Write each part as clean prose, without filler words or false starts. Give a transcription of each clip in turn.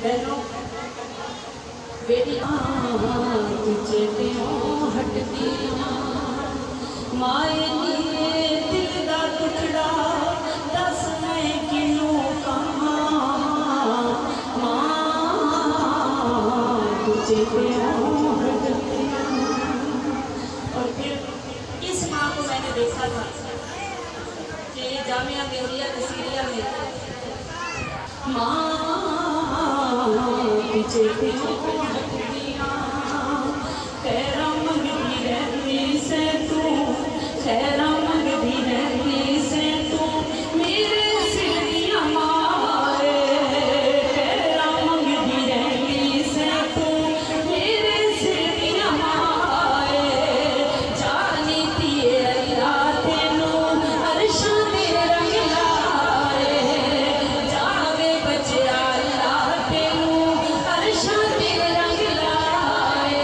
बहनों बेटी तुझे त्यों हटदी माए नीए दिल दा टुकड़ा दस मैं किनू कहां मां तुझे त्यों हटदी। और फिर इस माँ को मैंने देखा था कि जामिया मिल्लिया नसीरिया में माँ तुझे त्यों हटदियां खैरा मंगदी रहती से तू खैरा मंगदी रहती से तू मेरे सिर दियां माए खैरा मंगदी रहती से तू मेरे सिर दियां माए जानी दिए अल्लाह तेनू अर्शां दे रंग लाए जावे बचिया अल्लाह तेनू अर्शां दे रंग लाए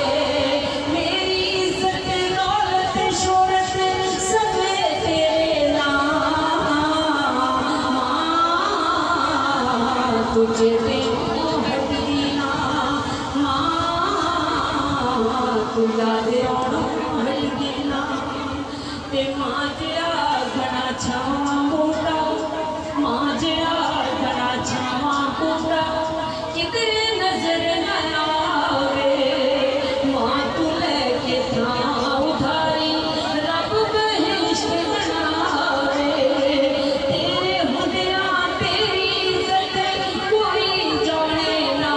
मेरी इज्जत दौलत शोहरत सब तेरे नाम मां तुझे त्यों हटदियां मां तुझा त्यों हटदियां ते मां तेरा घना छावां बूटा मां तेरा घना छावां बूटा किधरे नजर न आवे मां तू लेके थां उधारी रब बहिश्त बनावे तेरे हुंदियां तेरी इज्जत कोई जाने ना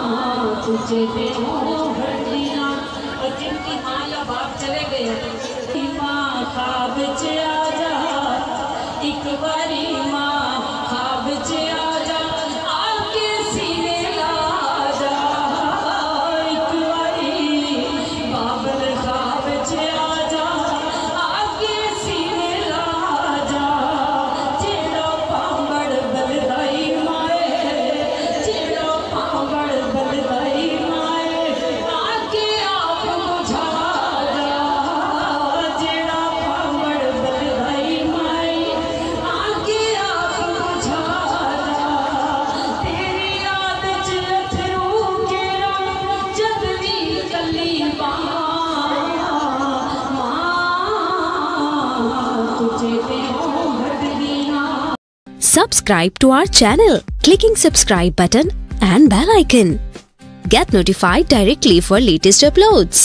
मां तुझे त्यों हटदियां। और जिनकी माँ या बाप चले गए माँ ख्वाब च आ जा एक बारी माँ ख्वाब च आ जा आके सीने ला जा एक बारी बाबल ख्वाब च आ जा आके सीने ला जा जेड़ा पावड़ बलदाई माए जेड़ा पावड़ बलदाई माए आके आप बुझा जा जेड़ा पावड़ बलदाई माए आके आप बुझा जा तेरी याद च लथरू केड़ा जद भी कली मां तुझे त्यों हटदियां। Subscribe to our channel, clicking subscribe button and bell icon. Get notified directly for latest uploads.